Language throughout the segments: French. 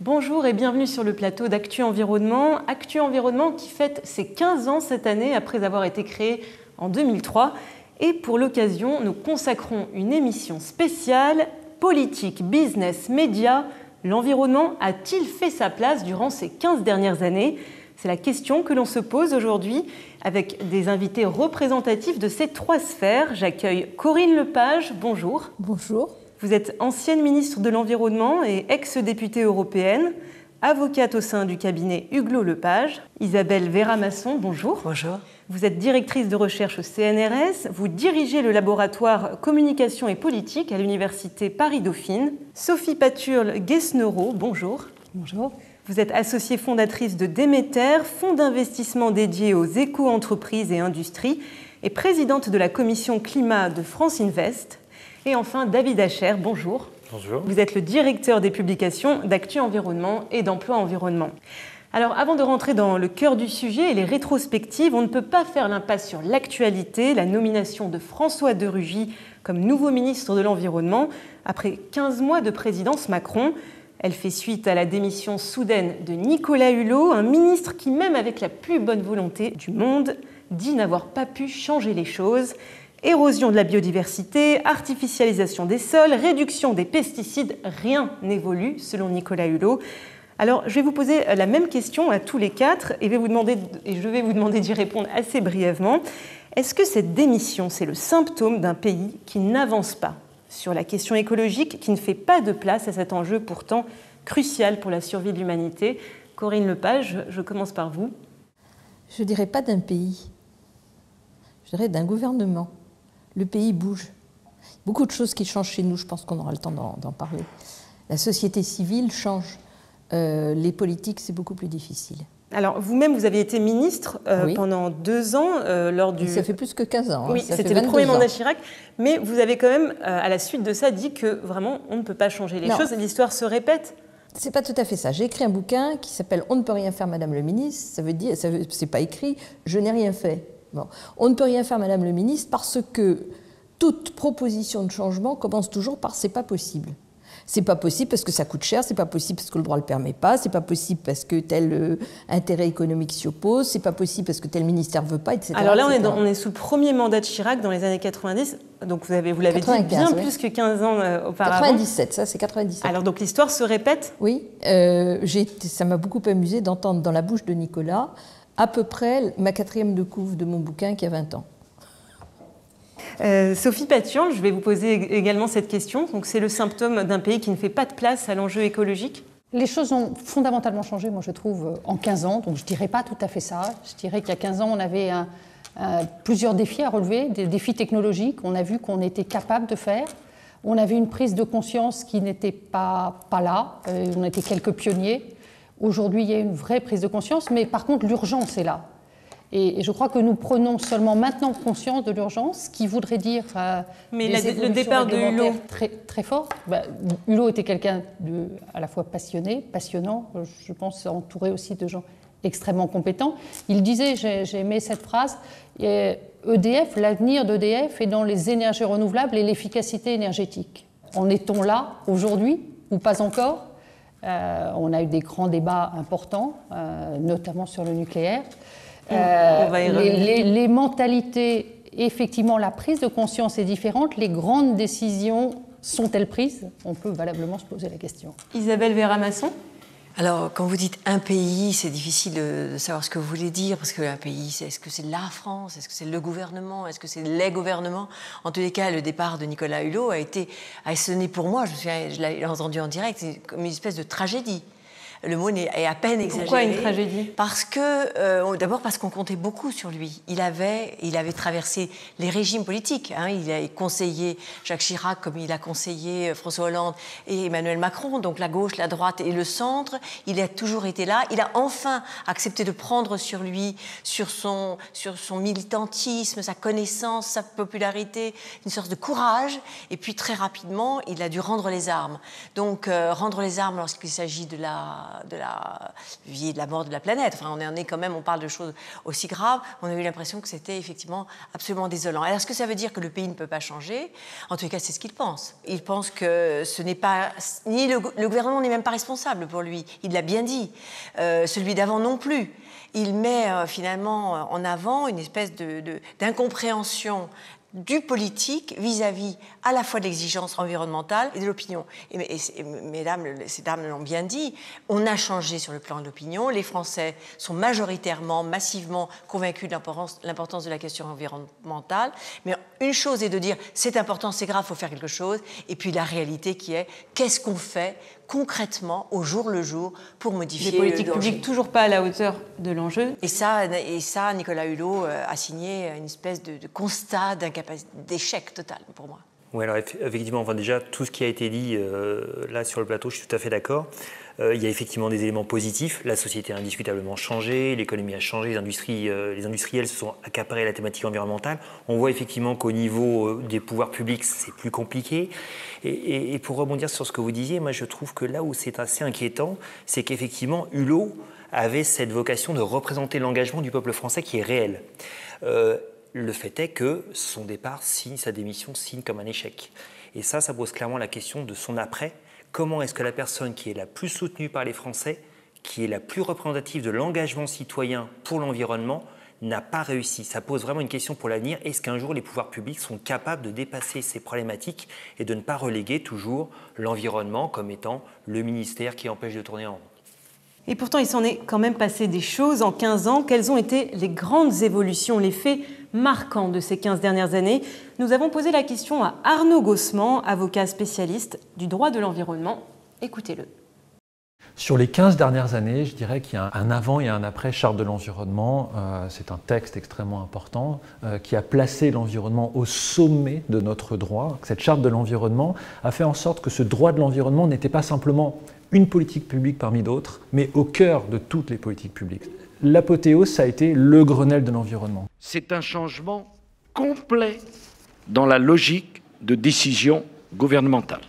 Bonjour et bienvenue sur le plateau d'Actu Environnement. Actu Environnement qui fête ses 15 ans cette année après avoir été créé en 2003. Et pour l'occasion, nous consacrons une émission spéciale politique, business, médias. L'environnement a-t-il fait sa place durant ces 15 dernières années? C'est la question que l'on se pose aujourd'hui avec des invités représentatifs de ces trois sphères. J'accueille Corinne Lepage. Bonjour. Bonjour. Vous êtes ancienne ministre de l'Environnement et ex-députée européenne, avocate au sein du cabinet Hugues Lepage. Isabelle Vera-Masson, bonjour. Bonjour. Vous êtes directrice de recherche au CNRS. Vous dirigez le laboratoire Communication et Politique à l'Université Paris-Dauphine. Sophie Paturle-Guesnereau, bonjour. Bonjour. Vous êtes associée fondatrice de Déméter, fonds d'investissement dédié aux éco-entreprises et industries, et présidente de la commission climat de France Invest. Et enfin, David Acher, bonjour. Bonjour. Vous êtes le directeur des publications d'Actu Environnement et d'Emploi Environnement. Alors, avant de rentrer dans le cœur du sujet et les rétrospectives, on ne peut pas faire l'impasse sur l'actualité, la nomination de François de Rugy comme nouveau ministre de l'Environnement après 15 mois de présidence Macron. Elle fait suite à la démission soudaine de Nicolas Hulot, un ministre qui, même avec la plus bonne volonté du monde, dit n'avoir pas pu changer les choses. Érosion de la biodiversité, artificialisation des sols, réduction des pesticides, rien n'évolue selon Nicolas Hulot. Alors, je vais vous poser la même question à tous les quatre et je vais vous demander d'y répondre assez brièvement. Est-ce que cette démission, c'est le symptôme d'un pays qui n'avance pas sur la question écologique, qui ne fait pas de place à cet enjeu pourtant crucial pour la survie de l'humanité? Corinne Lepage, je commence par vous. Je ne dirais pas d'un pays, je dirais d'un gouvernement. Le pays bouge. Beaucoup de choses qui changent chez nous, je pense qu'on aura le temps d'en parler. La société civile change. Les politiques, c'est beaucoup plus difficile. Alors, vous-même, vous avez été ministre oui. pendant 2 ans lors du... Ça fait plus que 15 ans. Oui, c'était le premier mandat Chirac. Mais vous avez quand même, à la suite de ça, dit que vraiment, on ne peut pas changer les choses et l'histoire se répète. C'est pas tout à fait ça. J'ai écrit un bouquin qui s'appelle « On ne peut rien faire, Madame le ministre ». Ça veut dire, c'est pas écrit « Je n'ai rien fait ». Bon. On ne peut rien faire, Madame le ministre, parce que toute proposition de changement commence toujours par « c'est pas possible ». C'est pas possible parce que ça coûte cher, c'est pas possible parce que le droit ne le permet pas, c'est pas possible parce que tel intérêt économique s'y oppose, c'est pas possible parce que tel ministère ne veut pas, etc. Alors là, on est sous le premier mandat de Chirac dans les années 90, donc vous l'avez dit bien plus que 15 ans auparavant. 97, ça c'est 97. Alors donc l'histoire se répète? Oui, ça m'a beaucoup amusé d'entendre dans la bouche de Nicolas à peu près ma 4e de couve de mon bouquin qui a 20 ans. Sophie Paturle, je vais vous poser également cette question. Donc, c'est le symptôme d'un pays qui ne fait pas de place à l'enjeu écologique? Les choses ont fondamentalement changé, moi je trouve, en 15 ans. Donc je ne dirais pas tout à fait ça. Je dirais qu'il y a 15 ans, on avait plusieurs défis à relever, des défis technologiques. On a vu qu'on était capable de faire. On avait une prise de conscience qui n'était pas là. On était quelques pionniers. Aujourd'hui, il y a une vraie prise de conscience, mais par contre, l'urgence est là. Et je crois que nous prenons seulement maintenant conscience de l'urgence, ce qui voudrait dire mais le départ de Hulot très, très fort. Hulot était quelqu'un à la fois passionnant, je pense entouré aussi de gens extrêmement compétents. Il disait, j'ai aimé cette phrase, EDF, l'avenir d'EDF est dans les énergies renouvelables et l'efficacité énergétique. En est-on là aujourd'hui ou pas encore? On a eu des grands débats importants, notamment sur le nucléaire. Les mentalités, effectivement, la prise de conscience est différente. Les grandes décisions sont-elles prises? On peut valablement se poser la question. Isabelle Vera-Masson? Alors, quand vous dites un pays, c'est difficile de savoir ce que vous voulez dire, parce qu'un pays, est-ce que c'est la France? Est-ce que c'est le gouvernement? Est-ce que c'est les gouvernements? En tous les cas, le départ de Nicolas Hulot a sonné pour moi, je l'ai entendu en direct, c'est comme une espèce de tragédie. Le mot est à peine exagéré. Pourquoi une tragédie? Parce que, d'abord parce qu'on comptait beaucoup sur lui. Il avait traversé les régimes politiques. Il a conseillé Jacques Chirac comme il a conseillé François Hollande et Emmanuel Macron, donc la gauche, la droite et le centre. Il a toujours été là. Il a enfin accepté de prendre sur lui, sur son militantisme, sa connaissance, sa popularité, une sorte de courage. Et puis très rapidement, il a dû rendre les armes. Donc rendre les armes lorsqu'il s'agit de la la vie et de la mort de la planète. Enfin, on est quand même, on parle de choses aussi graves. On a eu l'impression que c'était effectivement absolument désolant. Alors, est-ce que ça veut dire que le pays ne peut pas changer? En tout cas, c'est ce qu'il pense. Il pense que ce n'est pas... Ni le gouvernement n'est même pas responsable pour lui. Il l'a bien dit. Celui d'avant non plus. Il met finalement en avant une espèce d'incompréhension du politique vis-à-vis à la fois de l'exigence environnementale et de l'opinion. Et ces dames l'ont bien dit, on a changé sur le plan de l'opinion. Les Français sont majoritairement, massivement convaincus de l'importance de la question environnementale. Mais une chose est de dire c'est important, c'est grave, il faut faire quelque chose. Et puis la réalité qui est qu'est-ce qu'on fait concrètement, au jour le jour, pour modifier les politiques publiques toujours pas à la hauteur de l'enjeu. Et ça, Nicolas Hulot a signé une espèce de constat d'échec total pour moi. Oui, alors effectivement, enfin, déjà, tout ce qui a été dit là sur le plateau, je suis tout à fait d'accord. Il y a effectivement des éléments positifs. La société a indiscutablement changé, l'économie a changé, les industriels se sont accaparés la thématique environnementale. On voit effectivement qu'au niveau des pouvoirs publics, c'est plus compliqué. Et pour rebondir sur ce que vous disiez, moi je trouve que là où c'est assez inquiétant, c'est qu'effectivement Hulot avait cette vocation de représenter l'engagement du peuple français qui est réel. Le fait est que son départ sa démission signe comme un échec. Et ça pose clairement la question de son après. Comment est-ce que la personne qui est la plus soutenue par les Français, qui est la plus représentative de l'engagement citoyen pour l'environnement, n'a pas réussi? Ça pose vraiment une question pour l'avenir. Est-ce qu'un jour les pouvoirs publics sont capables de dépasser ces problématiques et de ne pas reléguer toujours l'environnement comme étant le ministère qui empêche de tourner en rond? Et pourtant, il s'en est quand même passé des choses en 15 ans. Quelles ont été les grandes évolutions, les faits marquants de ces 15 dernières années? Nous avons posé la question à Arnaud Gossement, avocat spécialiste du droit de l'environnement. Écoutez-le. Sur les 15 dernières années, je dirais qu'il y a un avant et un après Charte de l'environnement. C'est un texte extrêmement important qui a placé l'environnement au sommet de notre droit. Cette Charte de l'environnement a fait en sorte que ce droit de l'environnement n'était pas simplement une politique publique parmi d'autres, mais au cœur de toutes les politiques publiques. L'apothéose, ça a été le Grenelle de l'environnement. C'est un changement complet dans la logique de décision gouvernementale.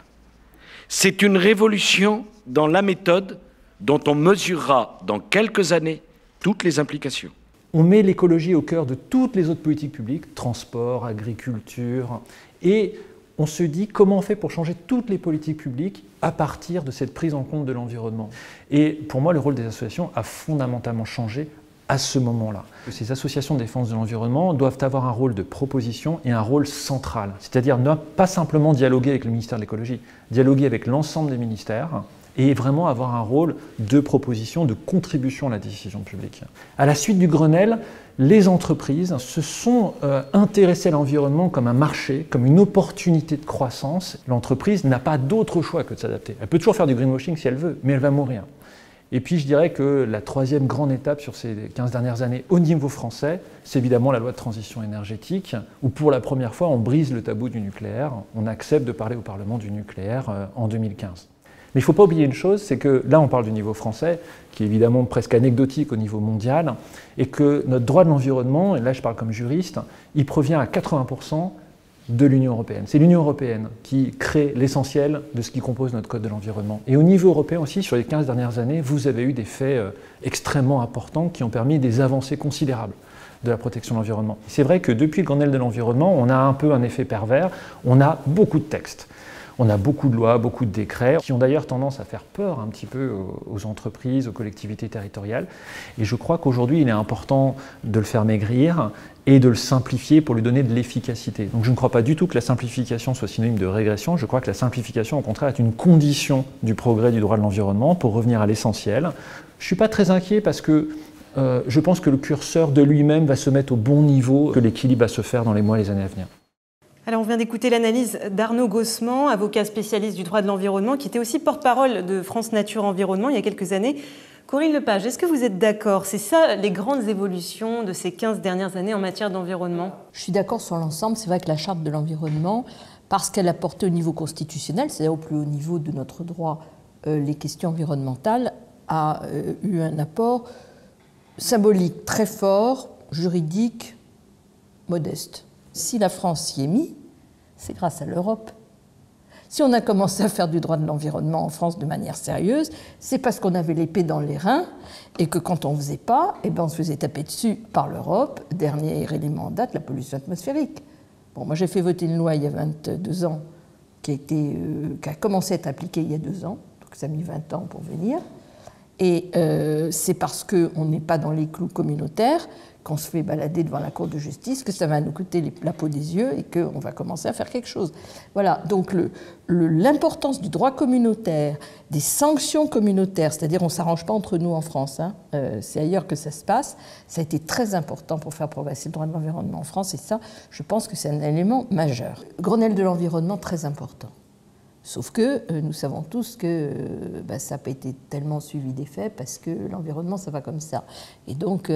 C'est une révolution dans la méthode dont on mesurera dans quelques années toutes les implications. On met l'écologie au cœur de toutes les autres politiques publiques, transport, agriculture, et on se dit comment on fait pour changer toutes les politiques publiques à partir de cette prise en compte de l'environnement. Et pour moi, le rôle des associations a fondamentalement changé à ce moment-là. Ces associations de défense de l'environnement doivent avoir un rôle de proposition et un rôle central, c'est-à-dire ne pas simplement dialoguer avec le ministère de l'écologie, dialoguer avec l'ensemble des ministères et vraiment avoir un rôle de proposition, de contribution à la décision publique. À la suite du Grenelle, les entreprises se sont intéressées à l'environnement comme un marché, comme une opportunité de croissance. L'entreprise n'a pas d'autre choix que de s'adapter. Elle peut toujours faire du greenwashing si elle veut, mais elle va mourir. Et puis je dirais que la troisième grande étape sur ces 15 dernières années au niveau français, c'est évidemment la loi de transition énergétique, où pour la première fois on brise le tabou du nucléaire, on accepte de parler au Parlement du nucléaire en 2015. Mais il ne faut pas oublier une chose, c'est que là on parle du niveau français, qui est évidemment presque anecdotique au niveau mondial, et que notre droit de l'environnement, et là je parle comme juriste, il provient à 80% de l'Union européenne. C'est l'Union européenne qui crée l'essentiel de ce qui compose notre code de l'environnement. Et au niveau européen aussi, sur les 15 dernières années, vous avez eu des faits extrêmement importants qui ont permis des avancées considérables de la protection de l'environnement. C'est vrai que depuis le Grenelle de l'environnement, on a un peu un effet pervers, on a beaucoup de textes. On a beaucoup de lois, beaucoup de décrets, qui ont d'ailleurs tendance à faire peur un petit peu aux entreprises, aux collectivités territoriales. Et je crois qu'aujourd'hui, il est important de le faire maigrir et de le simplifier pour lui donner de l'efficacité. Donc je ne crois pas du tout que la simplification soit synonyme de régression. Je crois que la simplification, au contraire, est une condition du progrès du droit de l'environnement pour revenir à l'essentiel. Je ne suis pas très inquiet parce que je pense que le curseur de lui-même va se mettre au bon niveau, que l'équilibre va se faire dans les mois et les années à venir. Alors on vient d'écouter l'analyse d'Arnaud Gossement, avocat spécialiste du droit de l'environnement, qui était aussi porte-parole de France Nature Environnement il y a quelques années. Corinne Lepage, est-ce que vous êtes d'accord? C'est ça les grandes évolutions de ces 15 dernières années en matière d'environnement? Je suis d'accord sur l'ensemble. C'est vrai que la Charte de l'environnement, parce qu'elle a porté au niveau constitutionnel, c'est-à-dire au plus haut niveau de notre droit, les questions environnementales, a eu un apport symbolique très fort, juridique, modeste. Si la France s'y est mise, c'est grâce à l'Europe. Si on a commencé à faire du droit de l'environnement en France de manière sérieuse, c'est parce qu'on avait l'épée dans les reins et que quand on ne faisait pas, eh ben on se faisait taper dessus par l'Europe. Dernier élément en date, la pollution atmosphérique. Bon, moi j'ai fait voter une loi il y a 22 ans qui a commencé à être appliquée il y a 2 ans, donc ça a mis 20 ans pour venir. Et c'est parce qu'on n'est pas dans les clous communautaires qu'on se fait balader devant la Cour de justice que ça va nous coûter la peau des yeux et qu'on va commencer à faire quelque chose. Voilà, donc l'importance du droit communautaire, des sanctions communautaires, c'est-à-dire on ne s'arrange pas entre nous en France, hein, c'est ailleurs que ça se passe, ça a été très important pour faire progresser le droit de l'environnement en France et ça, je pense que c'est un élément majeur. Grenelle de l'environnement, très important. Sauf que nous savons tous que ça n'a pas été tellement suivi des faits parce que l'environnement, ça va comme ça. Et donc,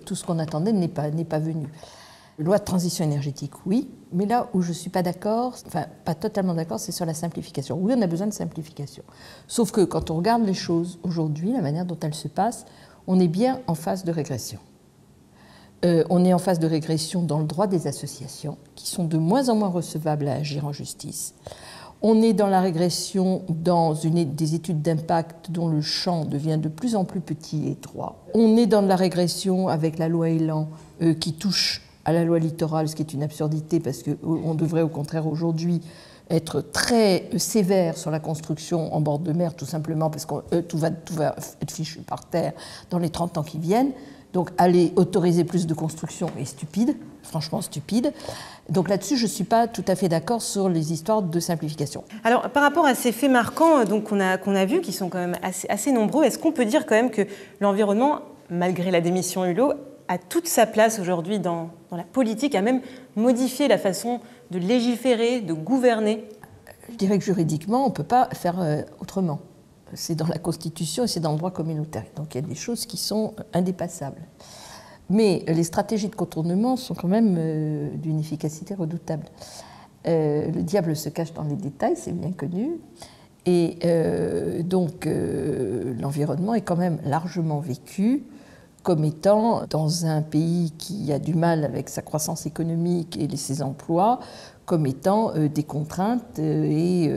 tout ce qu'on attendait n'est pas venu. Loi de transition énergétique, oui, mais là où je ne suis pas d'accord, enfin pas totalement d'accord, c'est sur la simplification. Oui, on a besoin de simplification. Sauf que quand on regarde les choses aujourd'hui, la manière dont elles se passent, on est bien en phase de régression. On est en phase de régression dans le droit des associations, qui sont de moins en moins recevables à agir en justice. On est dans la régression dans des études d'impact dont le champ devient de plus en plus petit et étroit. On est dans la régression avec la loi Elan qui touche à la loi littorale, ce qui est une absurdité parce qu'on devrait au contraire aujourd'hui être très sévère sur la construction en bord de mer, tout simplement parce que tout va être fichu par terre dans les 30 ans qui viennent. Donc aller autoriser plus de construction est stupide, franchement stupide. Donc là-dessus, je ne suis pas tout à fait d'accord sur les histoires de simplification. Alors par rapport à ces faits marquants qu'on a vus, qui sont quand même assez nombreux, est-ce qu'on peut dire quand même que l'environnement, malgré la démission Hulot, a toute sa place aujourd'hui dans la politique, a même modifié la façon de légiférer, de gouverner? Je dirais que juridiquement, on ne peut pas faire autrement. C'est dans la Constitution et c'est dans le droit communautaire. Donc il y a des choses qui sont indépassables. Mais les stratégies de contournement sont quand même d'une efficacité redoutable. Le diable se cache dans les détails, c'est bien connu. Et donc l'environnement est quand même largement vécu comme étant, dans un pays qui a du mal avec sa croissance économique et ses emplois, comme étant des contraintes et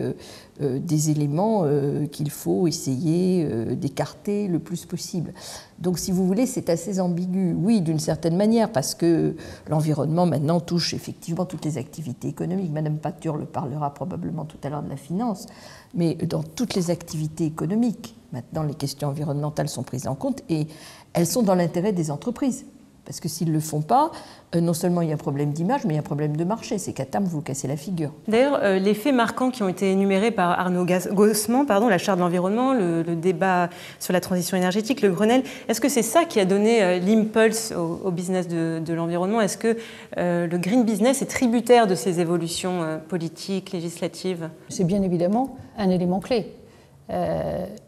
des éléments qu'il faut essayer d'écarter le plus possible. Donc, si vous voulez, c'est assez ambigu. Oui, d'une certaine manière, parce que l'environnement, maintenant, touche effectivement toutes les activités économiques. Madame Paturle parlera probablement tout à l'heure de la finance, mais dans toutes les activités économiques, maintenant, les questions environnementales sont prises en compte et elles sont dans l'intérêt des entreprises. Parce que s'ils ne le font pas, non seulement il y a un problème d'image, mais il y a un problème de marché. C'est qu'à terme, vous vous cassez la figure. D'ailleurs, les faits marquants qui ont été énumérés par Arnaud Gossman, la charte de l'environnement, le débat sur la transition énergétique, le Grenelle, est-ce que c'est ça qui a donné l'impulse au business de l'environnement? Est-ce que le green business est tributaire de ces évolutions politiques, législatives? C'est bien évidemment un élément clé.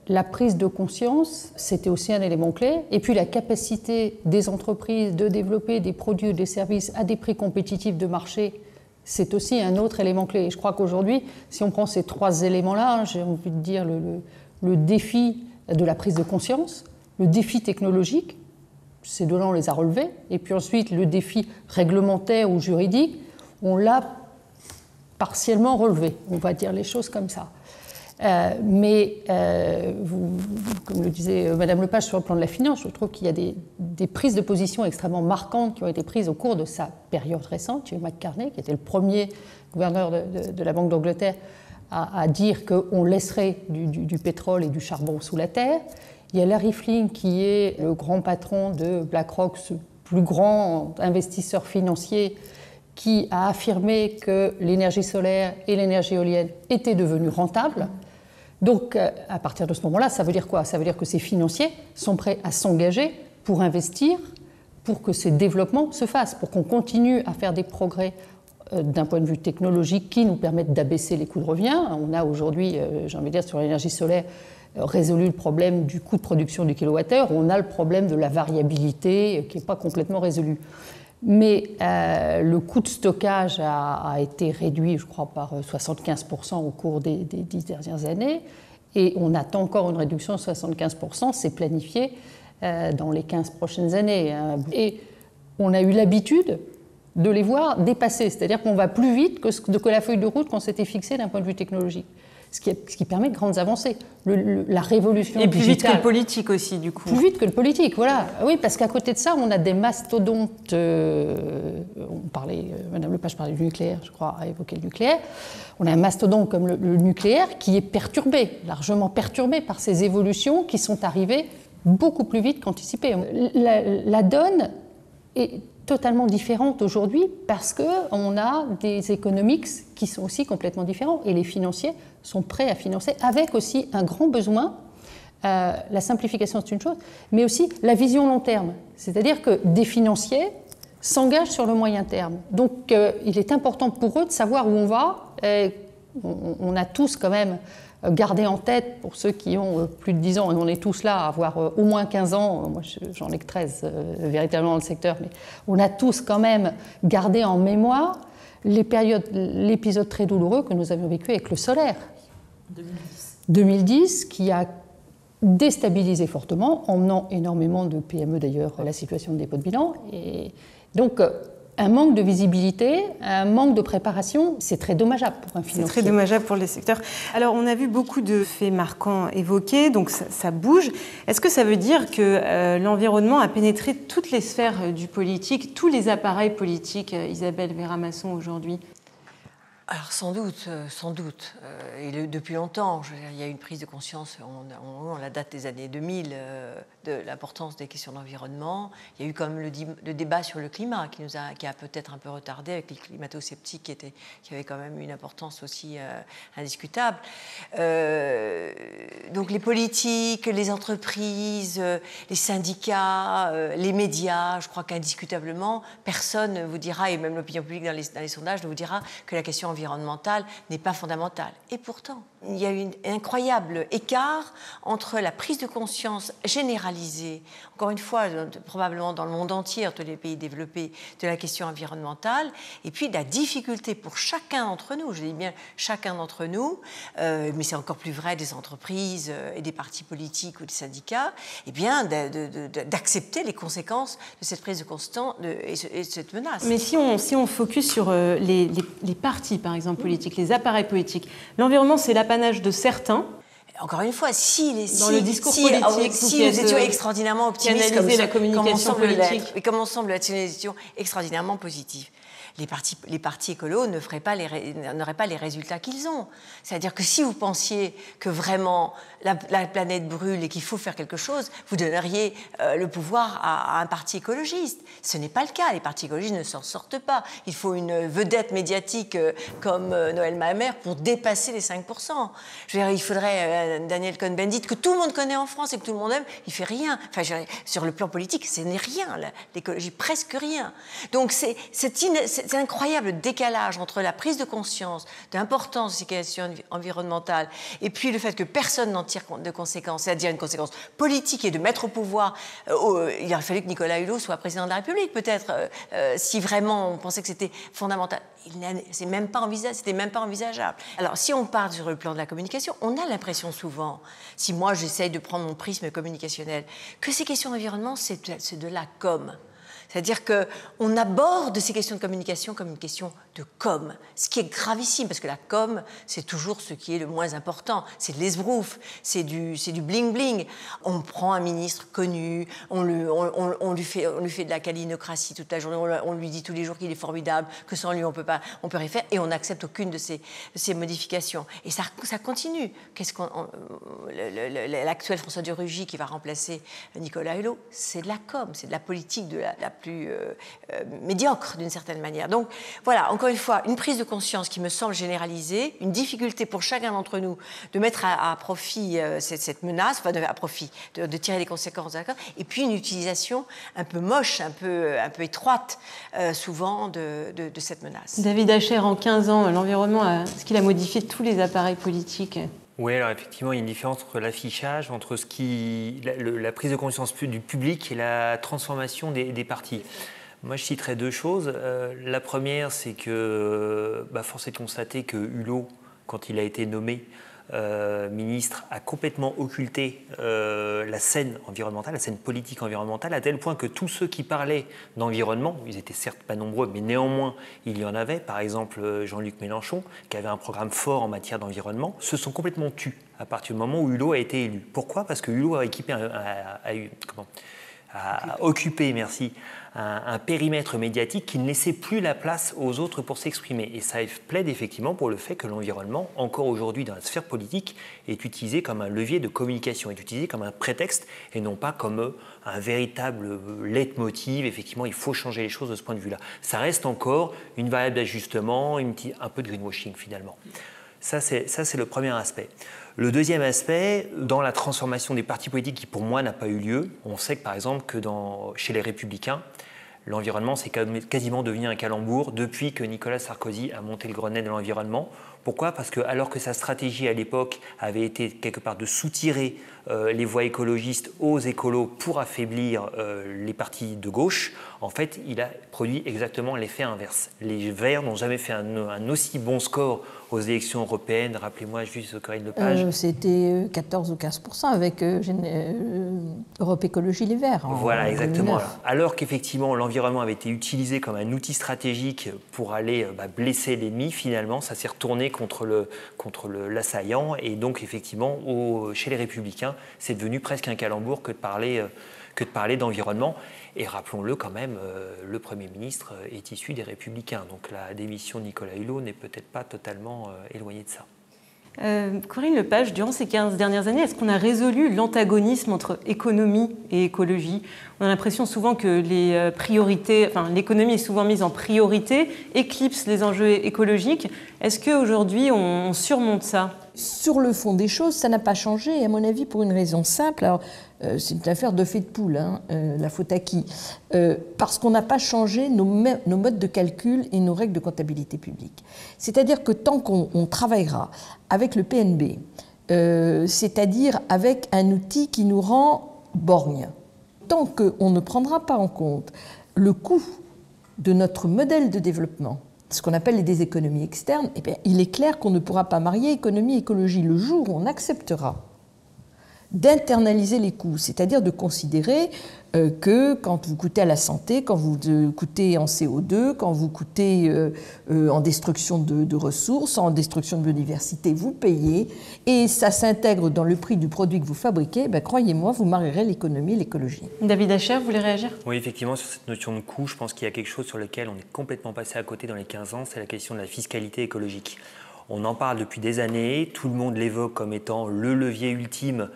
La prise de conscience, c'était aussi un élément clé. Et puis la capacité des entreprises de développer des produits ou des services à des prix compétitifs de marché, c'est aussi un autre élément clé. Et je crois qu'aujourd'hui, si on prend ces 3 éléments-là, j'ai envie de dire le défi de la prise de conscience, le défi technologique, ces 2-là on les a relevés, et puis ensuite le défi réglementaire ou juridique, on l'a partiellement relevé. On va dire les choses comme ça. Mais, comme le disait Madame Lepage sur le plan de la finance, je trouve qu'il y a des prises de position extrêmement marquantes qui ont été prises au cours de sa période récente. Jim McCartney, qui était le premier gouverneur de la Banque d'Angleterre, à dire qu'on laisserait du pétrole et du charbon sous la terre. Il y a Larry Flynn, qui est le grand patron de BlackRock, ce plus grand investisseur financier, qui a affirmé que l'énergie solaire et l'énergie éolienne étaient devenues rentables. Donc, à partir de ce moment-là, ça veut dire quoi? Ça veut dire que ces financiers sont prêts à s'engager pour investir, pour que ces développements se fassent, pour qu'on continue à faire des progrès d'un point de vue technologique qui nous permettent d'abaisser les coûts de revient. On a aujourd'hui, j'ai envie de dire, sur l'énergie solaire, résolu le problème du coût de production du kilowattheure. On a le problème de la variabilité qui n'est pas complètement résolu. Mais le coût de stockage a été réduit, je crois, par 75% au cours des 10 dernières années. Et on attend encore une réduction de 75%. C'est planifié dans les 15 prochaines années. Et on a eu l'habitude de les voir dépasser. C'est-à-dire qu'on va plus vite que la feuille de route qu'on s'était fixée d'un point de vue technologique. Ce qui permet de grandes avancées. La révolution digitale. Et plus vite que le politique aussi, du coup. Plus vite que le politique, voilà. Oui, parce qu'à côté de ça, on a des mastodontes. Madame Lepage parlait du nucléaire, je crois, a évoqué le nucléaire. On a un mastodonte comme le nucléaire qui est perturbé, largement perturbé par ces évolutions qui sont arrivées beaucoup plus vite qu'anticipées. La donne est totalement différente aujourd'hui parce qu'on a des economics qui sont aussi complètement différents et les financiers sont prêts à financer avec aussi un grand besoin. La simplification, c'est une chose, mais aussi la vision long terme. C'est-à-dire que des financiers s'engagent sur le moyen terme. Donc, il est important pour eux de savoir où on va. On a tous quand même gardé en tête, pour ceux qui ont plus de 10 ans, et on est tous là à avoir au moins 15 ans, moi j'en ai que 13 véritablement dans le secteur, mais on a tous quand même gardé en mémoire l'épisode très douloureux que nous avions vécu avec le solaire. 2010, qui a déstabilisé fortement, emmenant énormément de PME d'ailleurs à la situation de dépôt de bilan. Et donc, un manque de visibilité, un manque de préparation, c'est très dommageable pour un financier. C'est très dommageable pour les secteurs. Alors, on a vu beaucoup de faits marquants évoqués, donc ça bouge. Est-ce que ça veut dire que l'environnement a pénétré toutes les sphères du politique, tous les appareils politiques, Isabelle Vera-Masson, aujourd'hui ? Alors sans doute, et depuis longtemps, il y a eu une prise de conscience, on la date des années 2000, de l'importance des questions d'environnement. Il y a eu comme le débat sur le climat qui a peut-être un peu retardé avec les climato-sceptiques qui avaient quand même une importance aussi indiscutable. Donc les politiques, les entreprises, les syndicats, les médias, je crois qu'indiscutablement, personne ne vous dira, et même l'opinion publique dans les sondages ne vous dira que la question environnementale n'est pas fondamentale. Et pourtant, il y a eu un incroyable écart entre la prise de conscience généralisée, encore une fois, probablement dans le monde entier, tous les pays développés, de la question environnementale, et puis la difficulté pour chacun d'entre nous, je dis bien chacun d'entre nous, mais c'est encore plus vrai des entreprises et des partis politiques ou des syndicats, eh bien, d'accepter les conséquences de cette prise de conscience et de cette menace. Mais si on focus sur les partis, par exemple, politiques, les appareils politiques, l'environnement, c'est l'apanage de certains. Encore une fois, si nous étions extraordinairement optimistes, comme on semble être, si nous étions extraordinairement positifs, les partis écolos n'auraient pas les résultats qu'ils ont. C'est-à-dire que si vous pensiez que vraiment la planète brûle et qu'il faut faire quelque chose, vous donneriez le pouvoir à un parti écologiste. Ce n'est pas le cas. Les partis écologistes ne s'en sortent pas. Il faut une vedette médiatique comme Noël Mahomer pour dépasser les 5%. Je veux dire, il faudrait Daniel Cohn-Bendit, que tout le monde connaît en France et que tout le monde aime, il ne fait rien. Enfin, sur le plan politique, ce n'est rien, l'écologie, presque rien. Donc c'est un incroyable décalage entre la prise de conscience de l'importance de ces questions environnementales et puis le fait que personne n'en tire de conséquences, c'est-à-dire une conséquence politique et de mettre au pouvoir. Il aurait fallu que Nicolas Hulot soit président de la République, peut-être, si vraiment on pensait que c'était fondamental. C'était même pas envisageable. Alors, si on part sur le plan de la communication, on a l'impression souvent, si moi j'essaye de prendre mon prisme communicationnel, que ces questions d'environnement, c'est de la com. C'est-à-dire qu'on aborde ces questions de communication comme une question de com, ce qui est gravissime, parce que la com, c'est toujours ce qui est le moins important. C'est de l'esbrouf, c'est du bling-bling. On prend un ministre connu, on lui fait de la câlinocratie toute la journée, on lui dit tous les jours qu'il est formidable, que sans lui, on peut rien faire, et on n'accepte aucune de ces modifications. Et ça continue. L'actuel François de Rugy qui va remplacer Nicolas Hulot, c'est de la com, c'est de la politique de la plus médiocre d'une certaine manière. Donc voilà, encore une fois, une prise de conscience qui me semble généralisée, une difficulté pour chacun d'entre nous de mettre à profit cette menace, enfin à profit, de tirer les conséquences, d'accord, et puis une utilisation un peu moche, un peu étroite, souvent de cette menace. David Hacher, en 15 ans, l'environnement, est-ce qu'il a modifié tous les appareils politiques ? Oui, alors effectivement, il y a une différence entre l'affichage, entre la prise de conscience du public et la transformation des partis. Moi, je citerai deux choses. La première, c'est que force est de constater que Hulot, quand il a été nommé, ministre, a complètement occulté la scène environnementale, la scène politique environnementale, à tel point que tous ceux qui parlaient d'environnement, ils étaient certes pas nombreux, mais néanmoins il y en avait, par exemple Jean-Luc Mélenchon, qui avait un programme fort en matière d'environnement, se sont complètement tus à partir du moment où Hulot a été élu. Pourquoi ? Parce que Hulot a occupé, un périmètre médiatique qui ne laissait plus la place aux autres pour s'exprimer. Et ça plaide effectivement pour le fait que l'environnement, encore aujourd'hui dans la sphère politique, est utilisé comme un levier de communication, est utilisé comme un prétexte et non pas comme un véritable leitmotiv. Effectivement, il faut changer les choses de ce point de vue-là. Ça reste encore une variable d'ajustement, un peu de greenwashing finalement. Ça, c'est le premier aspect. Le deuxième aspect, dans la transformation des partis politiques qui, pour moi, n'a pas eu lieu, on sait que, par exemple, que chez les Républicains, l'environnement, c'est quasiment devenu un calembour depuis que Nicolas Sarkozy a monté le Grenelle de l'environnement. Pourquoi ? Parce que, alors que sa stratégie à l'époque avait été quelque part de soutirer les voix écologistes aux écolos pour affaiblir les partis de gauche, en fait, il a produit exactement l'effet inverse. Les Verts n'ont jamais fait un aussi bon score aux élections européennes. Rappelez-moi juste, Corinne Lepage. C'était 14 ou 15% avec Europe Écologie Les Verts. Voilà, exactement. Alors qu'effectivement, l'environnement avait été utilisé comme un outil stratégique pour aller blesser l'ennemi, finalement, ça s'est retourné contre l'assaillant. Et donc, effectivement, chez les Républicains, c'est devenu presque un calembour que de parler d'environnement. Et rappelons-le quand même, le Premier ministre est issu des Républicains. Donc la démission de Nicolas Hulot n'est peut-être pas totalement éloignée de ça. Corinne Lepage, durant ces 15 dernières années, est-ce qu'on a résolu l'antagonisme entre économie et écologie ? On a l'impression souvent que l'économie est souvent mise en priorité, éclipse les enjeux écologiques. Est-ce qu'aujourd'hui, on surmonte ça ? Sur le fond des choses, ça n'a pas changé, et à mon avis, pour une raison simple. Alors, c'est une affaire de fait de poule, la faute à qui ? Parce qu'on n'a pas changé nos modes de calcul et nos règles de comptabilité publique. C'est-à-dire que tant qu'on travaillera avec le PNB, c'est-à-dire avec un outil qui nous rend borgne, tant qu'on ne prendra pas en compte le coût de notre modèle de développement, ce qu'on appelle des économies externes, eh bien, il est clair qu'on ne pourra pas marier économie et écologie. Le jour où on acceptera d'internaliser les coûts, c'est-à-dire de considérer que quand vous coûtez à la santé, quand vous coûtez en CO2, quand vous coûtez en destruction de ressources, en destruction de biodiversité, vous payez, et ça s'intègre dans le prix du produit que vous fabriquez, ben, croyez-moi, vous marierez l'économie et l'écologie. David Hacher, vous voulez réagir ? Oui, effectivement, sur cette notion de coût, je pense qu'il y a quelque chose sur lequel on est complètement passé à côté dans les 15 ans, c'est la question de la fiscalité écologique. On en parle depuis des années, tout le monde l'évoque comme étant le levier ultime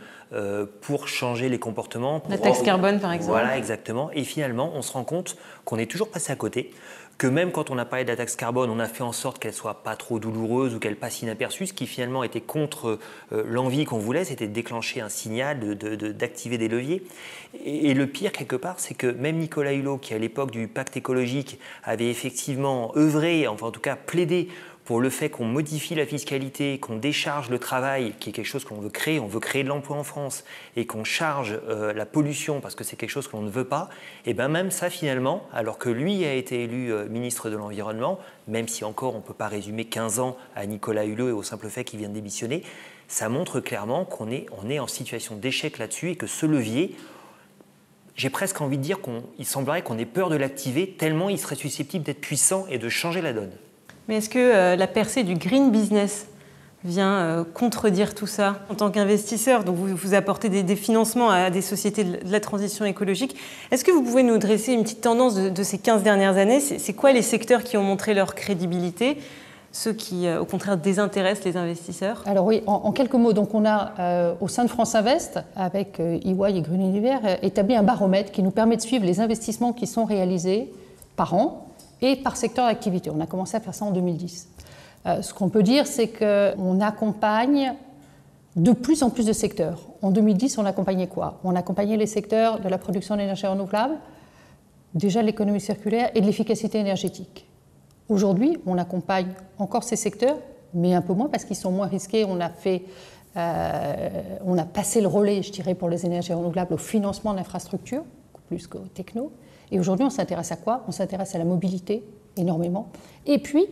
pour changer les comportements. La taxe carbone, par exemple. Voilà, exactement. Et finalement, on se rend compte qu'on est toujours passé à côté, que même quand on a parlé de la taxe carbone, on a fait en sorte qu'elle soit pas trop douloureuse ou qu'elle passe inaperçue, ce qui finalement était contre l'envie qu'on voulait, c'était de déclencher un signal, d'activer des leviers. Et le pire, quelque part, c'est que même Nicolas Hulot, qui à l'époque du pacte écologique avait effectivement œuvré, enfin en tout cas plaidé pour le fait qu'on modifie la fiscalité, qu'on décharge le travail, qui est quelque chose qu'on veut créer, on veut créer de l'emploi en France, et qu'on charge la pollution parce que c'est quelque chose que l'on ne veut pas, et bien même ça finalement, alors que lui a été élu ministre de l'Environnement, même si encore on ne peut pas résumer 15 ans à Nicolas Hulot et au simple fait qu'il vient de démissionner, ça montre clairement qu'on est en situation d'échec là-dessus et que ce levier, j'ai presque envie de dire qu'il semblerait qu'on ait peur de l'activer tellement il serait susceptible d'être puissant et de changer la donne. Mais est-ce que la percée du green business vient contredire tout ça ? En tant qu'investisseur, donc vous apportez des financements à des sociétés de la transition écologique. Est-ce que vous pouvez nous dresser une petite tendance de ces 15 dernières années ? C'est quoi les secteurs qui ont montré leur crédibilité ? Ceux qui, au contraire, désintéressent les investisseurs ? Alors oui, en quelques mots, donc on a, au sein de France Invest, avec EY et Green Univers, établi un baromètre qui nous permet de suivre les investissements qui sont réalisés par an et par secteur d'activité. On a commencé à faire ça en 2010. Ce qu'on peut dire, c'est qu'on accompagne de plus en plus de secteurs. En 2010, on accompagnait quoi ? On accompagnait les secteurs de la production d'énergie renouvelable, déjà de l'économie circulaire et de l'efficacité énergétique. Aujourd'hui, on accompagne encore ces secteurs, mais un peu moins parce qu'ils sont moins risqués. On a passé le relais, je dirais, pour les énergies renouvelables au financement d'infrastructures, plus qu'aux techno. Et aujourd'hui, on s'intéresse à quoi ? On s'intéresse à la mobilité, énormément. Et puis,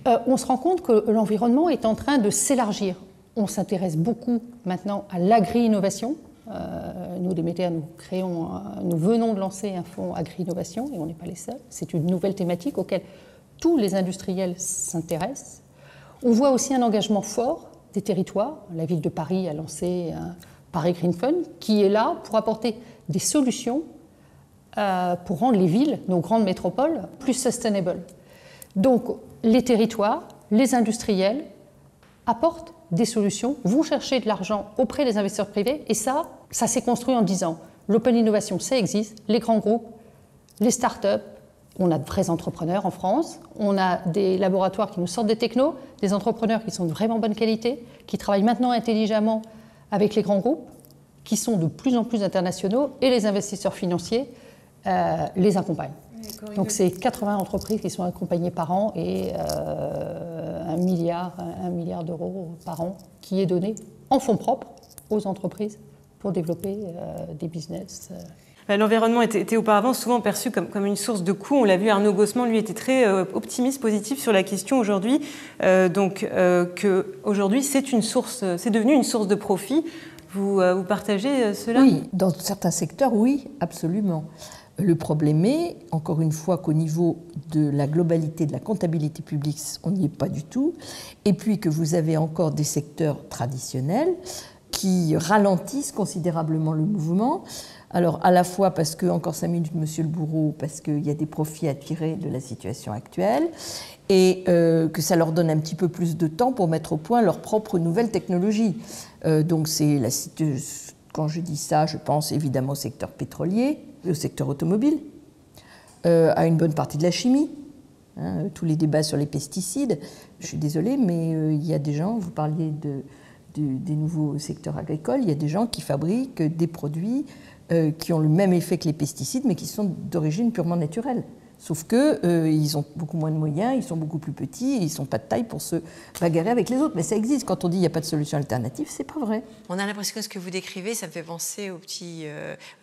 on se rend compte que l'environnement est en train de s'élargir. On s'intéresse beaucoup maintenant à l'agri-innovation. Nous, Demeter, nous venons de lancer un fonds agri-innovation et on n'est pas les seuls. C'est une nouvelle thématique auquel tous les industriels s'intéressent. On voit aussi un engagement fort des territoires. La ville de Paris a lancé un Paris Green Fund qui est là pour apporter des solutions pour rendre les villes, nos grandes métropoles, plus sustainable. Donc les territoires, les industriels apportent des solutions, vont chercher de l'argent auprès des investisseurs privés et ça s'est construit en 10 ans. L'open innovation, ça existe, les grands groupes, les start-up, on a de vrais entrepreneurs en France, on a des laboratoires qui nous sortent des technos, des entrepreneurs qui sont de vraiment bonne qualité, qui travaillent maintenant intelligemment avec les grands groupes, qui sont de plus en plus internationaux et les investisseurs financiers les accompagnent. Donc c'est 80 entreprises qui sont accompagnées par an et 1 milliard d'euros par an qui est donné en fonds propres aux entreprises pour développer des business. L'environnement était auparavant souvent perçu comme une source de coûts. On l'a vu, Arnaud Gossman, lui, était très optimiste, positif sur la question aujourd'hui. Qu'aujourd'hui, c'est devenu une source de profit. Vous partagez cela ? Oui, dans certains secteurs, oui, absolument. Le problème est, encore une fois, qu'au niveau de la globalité de la comptabilité publique, on n'y est pas du tout. Et puis que vous avez encore des secteurs traditionnels qui ralentissent considérablement le mouvement. Alors, à la fois parce que, encore 5 minutes, monsieur le bourreau, parce qu'il y a des profits à tirer de la situation actuelle, et que ça leur donne un petit peu plus de temps pour mettre au point leurs propres nouvelles technologies. Donc, quand je dis ça, je pense évidemment au secteur pétrolier, au secteur automobile, à une bonne partie de la chimie, tous les débats sur les pesticides. Je suis désolée, mais il y a des gens, vous parliez des nouveaux secteurs agricoles, il y a des gens qui fabriquent des produits qui ont le même effet que les pesticides, mais qui sont d'origine purement naturelle. Sauf qu'ils ont beaucoup moins de moyens, ils sont beaucoup plus petits, et ils ne sont pas de taille pour se bagarrer avec les autres. Mais ça existe. Quand on dit qu'il n'y a pas de solution alternative, c'est pas vrai. On a l'impression que ce que vous décrivez, ça me fait penser au petit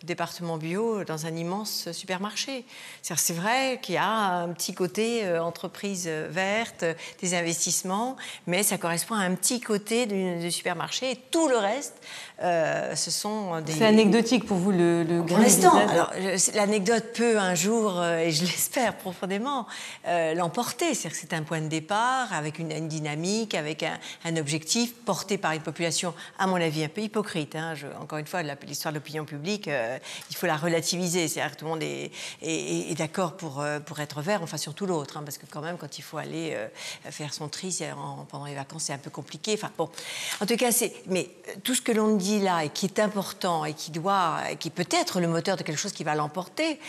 département bio dans un immense supermarché. C'est vrai qu'il y a un petit côté entreprise verte, des investissements, mais ça correspond à un petit côté du supermarché. Et tout le reste, ce sont des... C'est anecdotique pour vous, le Pour l'instant. Alors, l'anecdote peut un jour, et je l'espère profondément, l'emporter. C'est-à-dire que c'est un point de départ avec une dynamique, avec un objectif porté par une population, à mon avis, un peu hypocrite. Encore une fois, l'histoire de l'opinion publique, il faut la relativiser. C'est-à-dire que tout le monde est d'accord pour être vert, enfin surtout l'autre, parce que quand même, quand il faut aller faire son tri pendant les vacances, c'est un peu compliqué. Enfin bon, en tout cas, mais tout ce que l'on dit là et qui est important et qui peut être le moteur de quelque chose qui va l'emporter,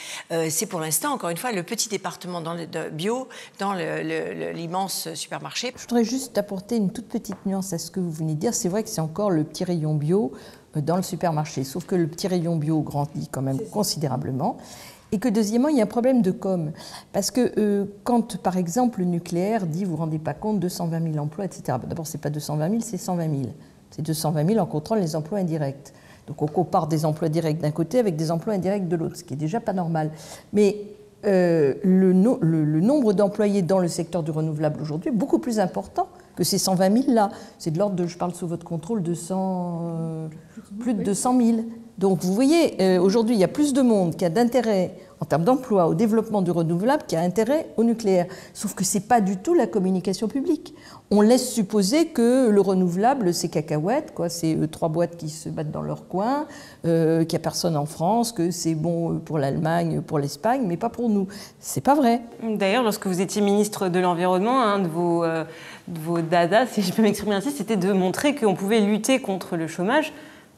c'est pour l'instant, encore une fois, le petit département de bio dans l'immense supermarché. Je voudrais juste apporter une toute petite nuance à ce que vous venez de dire. C'est vrai que c'est encore le petit rayon bio dans le supermarché, sauf que le petit rayon bio grandit quand même considérablement. Et que deuxièmement, il y a un problème de com. Parce que quand, par exemple, le nucléaire dit, vous ne vous rendez pas compte, 220 000 emplois, etc. D'abord, ce n'est pas 220 000, c'est 120 000. C'est 220 000 en comptant les emplois indirects. Donc on compare des emplois directs d'un côté avec des emplois indirects de l'autre, ce qui est déjà pas normal. Mais le nombre d'employés dans le secteur du renouvelable aujourd'hui est beaucoup plus important que ces 120 000 là. C'est de l'ordre de, je parle sous votre contrôle, plus de 200 000. Donc vous voyez, aujourd'hui il y a plus de monde qui a d'intérêt en termes d'emploi au développement du renouvelable qui a intérêt au nucléaire. Sauf que ce n'est pas du tout la communication publique. On laisse supposer que le renouvelable, c'est cacahuète, c'est 3 boîtes qui se battent dans leur coin, qu'il n'y a personne en France, que c'est bon pour l'Allemagne, pour l'Espagne, mais pas pour nous. C'est pas vrai. D'ailleurs, lorsque vous étiez ministre de l'Environnement, un de vos dadas, si je peux m'exprimer ainsi, c'était de montrer qu'on pouvait lutter contre le chômage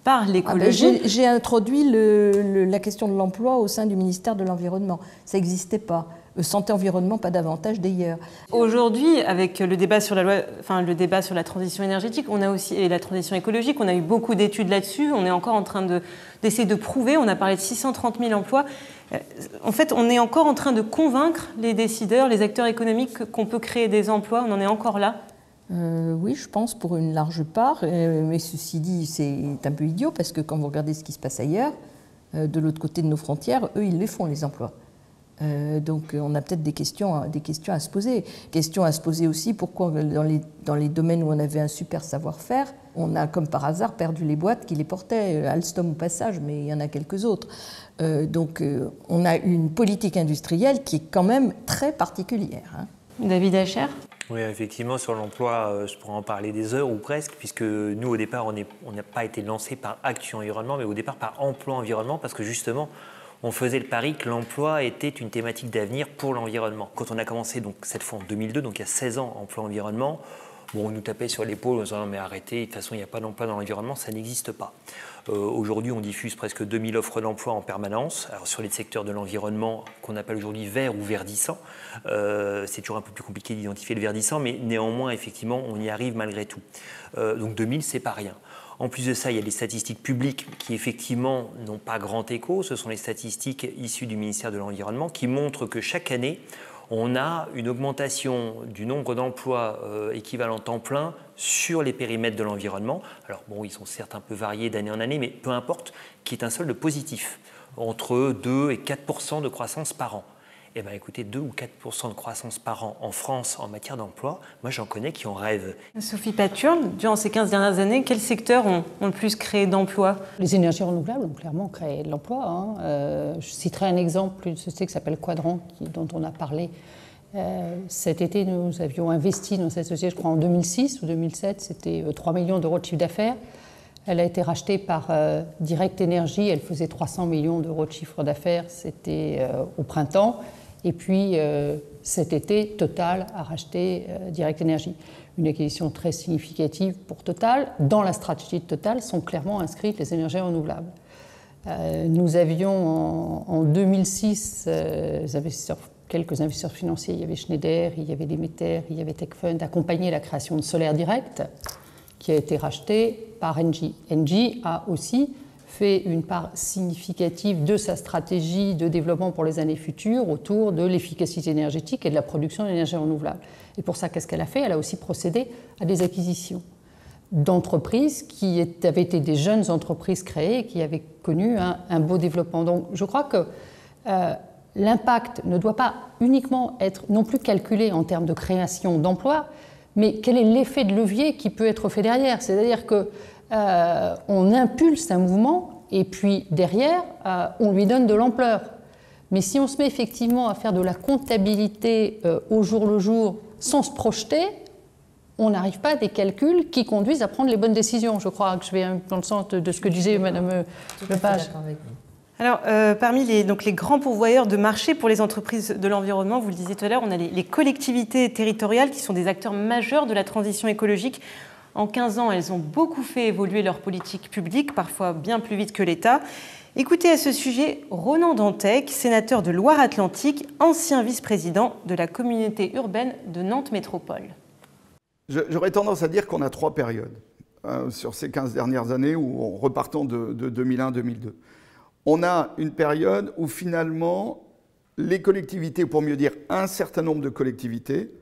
par l'écologie. J'ai introduit la question de l'emploi au sein du ministère de l'Environnement. Ça n'existait pas. Santé-environnement, pas davantage d'ailleurs. Aujourd'hui, avec le débat sur le débat sur la transition énergétique, on a aussi et la transition écologique, on a eu beaucoup d'études là-dessus. On est encore en train d'essayer de prouver. On a parlé de 630 000 emplois. En fait, on est encore en train de convaincre les décideurs, les acteurs économiques qu'on peut créer des emplois. On en est encore là. Oui, je pense pour une large part. Mais ceci dit, c'est un peu idiot parce que quand vous regardez ce qui se passe ailleurs, de l'autre côté de nos frontières, eux, ils les font les emplois. Donc on a peut-être des questions à se poser. Questions à se poser aussi, pourquoi dans les domaines où on avait un super savoir-faire, On a, comme par hasard, perdu les boîtes qui les portaient, Alstom au passage, mais il y en a quelques autres. Donc on a une politique industrielle qui est quand même très particulière. Hein. David Acher ? Oui, effectivement, sur l'emploi, je pourrais en parler des heures ou presque, puisque nous, au départ, on n'a pas été lancé par Action Environnement, mais au départ par Emploi Environnement, parce que justement, on faisait le pari que l'emploi était une thématique d'avenir pour l'environnement. Quand on a commencé, donc, cette fois en 2002, donc il y a 16 ans, Emploi Environnement, bon, on nous tapait sur l'épaule en disant « mais arrêtez, de toute façon, il n'y a pas d'emploi dans l'environnement, ça n'existe pas ». Aujourd'hui, on diffuse presque 2000 offres d'emploi en permanence. Alors, sur les secteurs de l'environnement qu'on appelle aujourd'hui verts ou verdissants, c'est toujours un peu plus compliqué d'identifier le verdissant, mais néanmoins, effectivement, on y arrive malgré tout. Donc 2000, c'est pas rien. En plus de ça, il y a les statistiques publiques qui, effectivement, n'ont pas grand écho. Ce sont les statistiques issues du ministère de l'Environnement qui montrent que chaque année, on a une augmentation du nombre d'emplois équivalents temps plein sur les périmètres de l'environnement. Alors bon, ils sont certes un peu variés d'année en année, mais peu importe, qui est un solde positif, entre 2 et 4% de croissance par an. Eh bien écoutez, 2 ou 4% de croissance par an en France en matière d'emploi, moi j'en connais qui en rêvent. Sophie Paturne, durant ces 15 dernières années, quels secteurs ont le plus créé d'emplois ? Les énergies renouvelables ont clairement créé de l'emploi. Hein. Je citerai un exemple, une société qui s'appelle Quadrant, dont on a parlé. Cet été, nous avions investi dans cette société, je crois en 2006 ou 2007, c'était 3 millions d'euros de chiffre d'affaires. Elle a été rachetée par Direct Energy, elle faisait 300 millions d'euros de chiffre d'affaires, c'était au printemps. Et puis cet été, Total a racheté Direct Energy. Une acquisition très significative pour Total. Dans la stratégie de Total sont clairement inscrites les énergies renouvelables. Nous avions en 2006 quelques investisseurs financiers. Il y avait Schneider, il y avait Demeter, il y avait Techfund, accompagné la création de Solaire Direct, qui a été racheté par Engie. Engie a aussi fait une part significative de sa stratégie de développement pour les années futures autour de l'efficacité énergétique et de la production d'énergie renouvelable. Et pour ça, qu'est-ce qu'elle a fait ? Elle a aussi procédé à des acquisitions d'entreprises qui avaient été des jeunes entreprises créées et qui avaient connu un beau développement. Donc je crois que l'impact ne doit pas uniquement être non plus calculé en termes de création d'emplois, mais quel est l'effet de levier qui peut être fait derrière ? C'est-à-dire que on impulse un mouvement et puis derrière, on lui donne de l'ampleur. Mais si on se met effectivement à faire de la comptabilité au jour le jour sans se projeter, on n'arrive pas à des calculs qui conduisent à prendre les bonnes décisions. Je crois que je vais dans le sens de ce que disait Mme Lepage. Alors, parmi les grands pourvoyeurs de marché pour les entreprises de l'environnement, vous le disiez tout à l'heure, on a les collectivités territoriales qui sont des acteurs majeurs de la transition écologique. En 15 ans, elles ont beaucoup fait évoluer leur politique publique, parfois bien plus vite que l'État. Écoutez à ce sujet Ronan Dantec, sénateur de Loire-Atlantique, ancien vice-président de la communauté urbaine de Nantes Métropole. J'aurais tendance à dire qu'on a 3 périodes sur ces 15 dernières années, en repartant de 2001-2002. On a une période où finalement les collectivités, ou pour mieux dire un certain nombre de collectivités,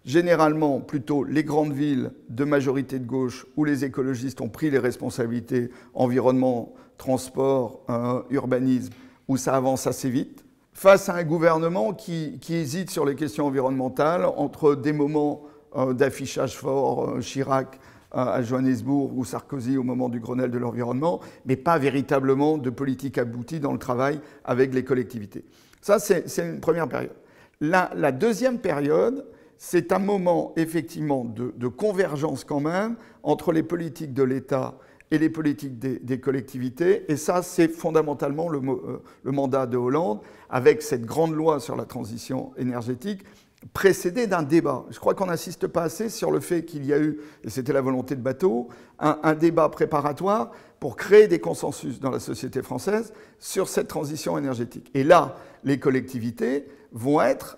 généralement plutôt les grandes villes de majorité de gauche où les écologistes ont pris les responsabilités environnement, transport, urbanisme, où ça avance assez vite, face à un gouvernement qui hésite sur les questions environnementales entre des moments d'affichage fort, Chirac à Johannesburg ou Sarkozy au moment du Grenelle de l'environnement, mais pas véritablement de politique aboutie dans le travail avec les collectivités. Ça, c'est une première période. La deuxième période, c'est un moment effectivement de convergence quand même entre les politiques de l'État et les politiques des collectivités. Et ça, c'est fondamentalement le mandat de Hollande, avec cette grande loi sur la transition énergétique, précédée d'un débat. Je crois qu'on n'insiste pas assez sur le fait qu'il y a eu, et c'était la volonté de Bateau, un débat préparatoire pour créer des consensus dans la société française sur cette transition énergétique. Et là, les collectivités vont être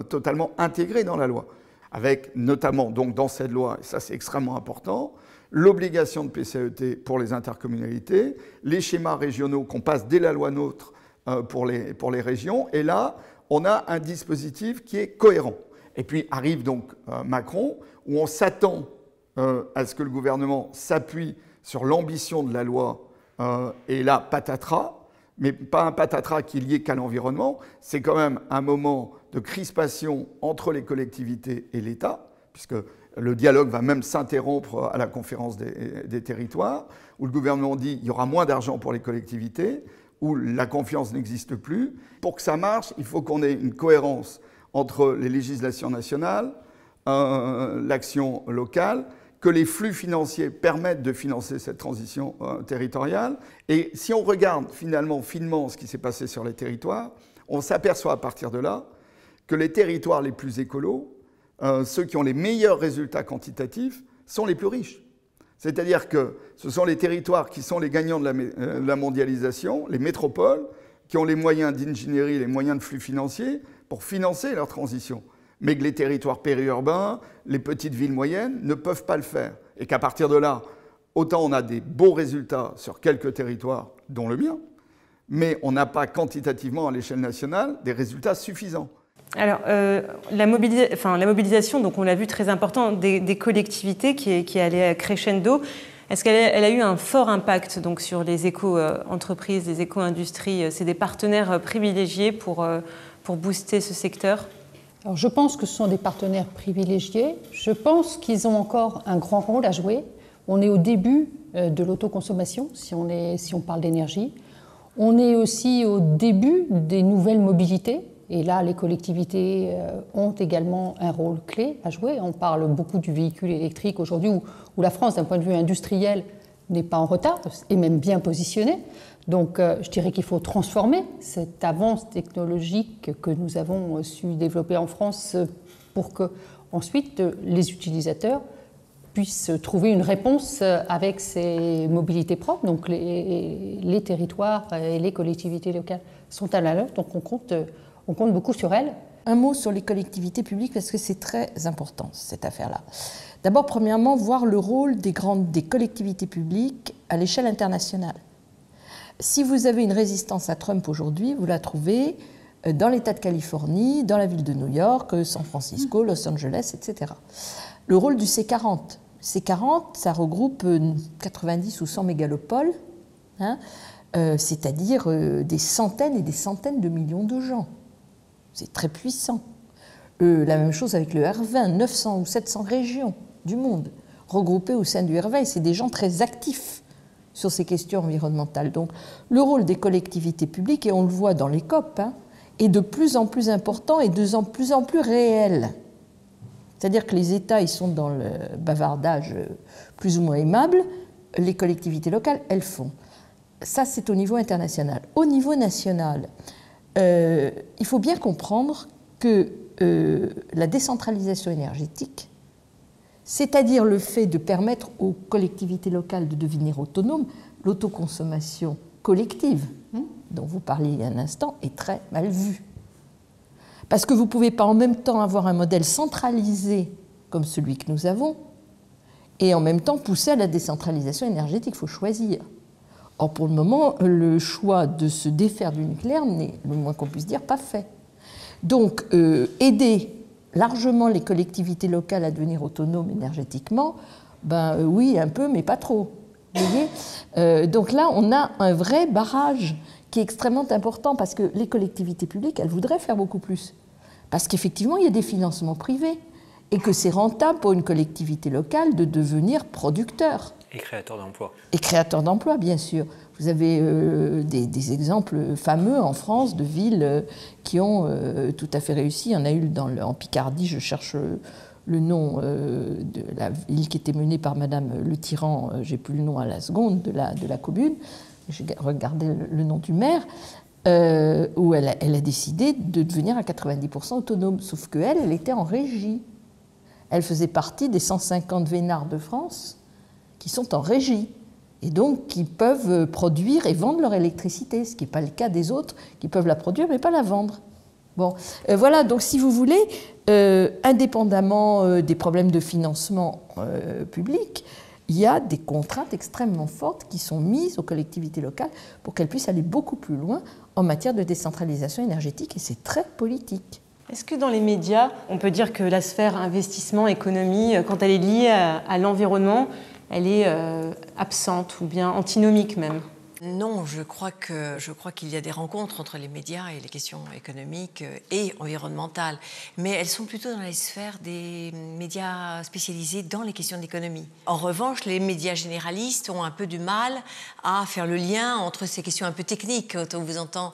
totalement intégrées dans la loi, avec notamment donc dans cette loi, et ça c'est extrêmement important, l'obligation de PCAET pour les intercommunalités, les schémas régionaux qu'on passe dès la loi NOTRe pour les régions, et là on a un dispositif qui est cohérent. Et puis arrive donc Macron, où on s'attend à ce que le gouvernement s'appuie sur l'ambition de la loi, et là patatras, mais pas un patatras qui est lié qu'à l'environnement, c'est quand même un moment de crispation entre les collectivités et l'État, puisque Le dialogue va même s'interrompre à la conférence des territoires, où le gouvernement dit qu'il y aura moins d'argent pour les collectivités, où la confiance n'existe plus. Pour que ça marche, il faut qu'on ait une cohérence entre les législations nationales, l'action locale, que les flux financiers permettent de financer cette transition territoriale. Et si on regarde finalement finement ce qui s'est passé sur les territoires, on s'aperçoit à partir de là que les territoires les plus écolos, ceux qui ont les meilleurs résultats quantitatifs, sont les plus riches. C'est-à-dire que ce sont les territoires qui sont les gagnants de la mondialisation, les métropoles, qui ont les moyens d'ingénierie, les moyens de flux financiers pour financer leur transition. Mais que les territoires périurbains, les petites villes moyennes ne peuvent pas le faire. Et qu'à partir de là, autant on a des beaux résultats sur quelques territoires, dont le mien, mais on n'a pas quantitativement à l'échelle nationale des résultats suffisants. Alors, la mobilisation, donc on l'a vu, très importante des collectivités qui allait crescendo. Est-ce qu'elle a eu un fort impact donc, sur les éco-entreprises, les éco-industries? C'est des partenaires privilégiés pour booster ce secteur? Alors, je pense que ce sont des partenaires privilégiés. Je pense qu'ils ont encore un grand rôle à jouer. On est au début de l'autoconsommation, si on parle d'énergie. On est aussi au début des nouvelles mobilités. Et là, les collectivités ont également un rôle clé à jouer. On parle beaucoup du véhicule électrique aujourd'hui, où la France, d'un point de vue industriel, n'est pas en retard, et même bien positionnée. Donc, je dirais qu'il faut transformer cette avance technologique que nous avons su développer en France pour que, ensuite, les utilisateurs puissent trouver une réponse avec ces mobilités propres. Donc, les territoires et les collectivités locales sont à l'alerte, donc on compte beaucoup sur elles. Un mot sur les collectivités publiques, parce que c'est très important, cette affaire-là. D'abord, premièrement, voir le rôle des collectivités publiques à l'échelle internationale. Si vous avez une résistance à Trump aujourd'hui, vous la trouvez dans l'État de Californie, dans la ville de New York, San Francisco, Los Angeles, etc. Le rôle du C40. C40, ça regroupe 90 ou 100 mégalopoles, hein, c'est-à-dire des centaines et des centaines de millions de gens. C'est très puissant. La même chose avec le R20, 900 ou 700 régions du monde regroupées au sein du R20. C'est des gens très actifs sur ces questions environnementales. Donc le rôle des collectivités publiques, et on le voit dans les COP, hein, est de plus en plus important et de plus en plus réel. C'est-à-dire que les États, ils sont dans le bavardage plus ou moins aimable, les collectivités locales, elles font. Ça, c'est au niveau international. Au niveau national, il faut bien comprendre que la décentralisation énergétique, c'est-à-dire le fait de permettre aux collectivités locales de devenir autonomes, l'autoconsommation collective, dont vous parliez il y a un instant, est très mal vue. Parce que vous ne pouvez pas en même temps avoir un modèle centralisé comme celui que nous avons et en même temps pousser à la décentralisation énergétique. Il faut choisir. Or, pour le moment, le choix de se défaire du nucléaire n'est, le moins qu'on puisse dire, pas fait. Donc, aider largement les collectivités locales à devenir autonomes énergétiquement, ben oui, un peu, mais pas trop. Vous voyez, donc là, on a un vrai barrage qui est extrêmement important parce que les collectivités publiques, elles voudraient faire beaucoup plus. Parce qu'effectivement, il y a des financements privés et que c'est rentable pour une collectivité locale de devenir producteur. Et créateur d'emplois. Et créateur d'emplois, bien sûr. Vous avez des exemples fameux en France de villes qui ont tout à fait réussi. Il y en a eu en Picardie, je cherche le nom de la ville qui était menée par Madame Le Tyran, j'ai plus le nom à la seconde, de la commune. J'ai regardé le nom du maire, où elle a décidé de devenir à 90% autonome. Sauf qu'elle, elle était en régie. Elle faisait partie des 150 vénards de France qui sont en régie. Et donc qui peuvent produire et vendre leur électricité, ce qui n'est pas le cas des autres, qui peuvent la produire mais pas la vendre. Bon, voilà, donc si vous voulez, indépendamment des problèmes de financement public, il y a des contraintes extrêmement fortes qui sont mises aux collectivités locales pour qu'elles puissent aller beaucoup plus loin en matière de décentralisation énergétique, et c'est très politique. Est-ce que dans les médias, on peut dire que la sphère investissement-économie, quand elle est liée à l'environnement, elle est absente ou bien antinomique même? Non, je crois qu'il y a des rencontres entre les médias et les questions économiques et environnementales, mais elles sont plutôt dans les sphères des médias spécialisés dans les questions d'économie. En revanche, les médias généralistes ont un peu du mal à faire le lien entre ces questions un peu techniques. Quand on vous entend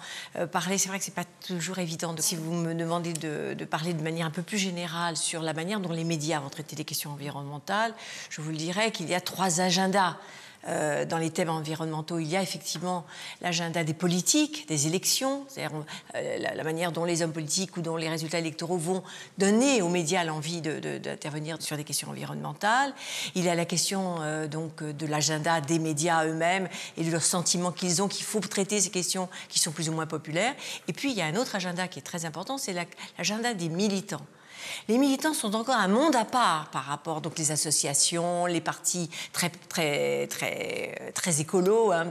parler, c'est vrai que c'est pas toujours évident. Si vous me demandez de parler de manière un peu plus générale sur la manière dont les médias vont traiter les questions environnementales, je vous le dirais qu'il y a 3 agendas. Dans les thèmes environnementaux, il y a effectivement l'agenda des politiques, des élections, c'est-à-dire la manière dont les hommes politiques ou dont les résultats électoraux vont donner aux médias l'envie d'intervenir sur des questions environnementales. Il y a la question donc de l'agenda des médias eux-mêmes et de leur sentiment qu'ils ont qu'il faut traiter ces questions qui sont plus ou moins populaires. Et puis il y a un autre agenda qui est très important, c'est l'agenda des militants. Les militants sont encore un monde à part par rapport donc les associations, les partis très écolos, hein,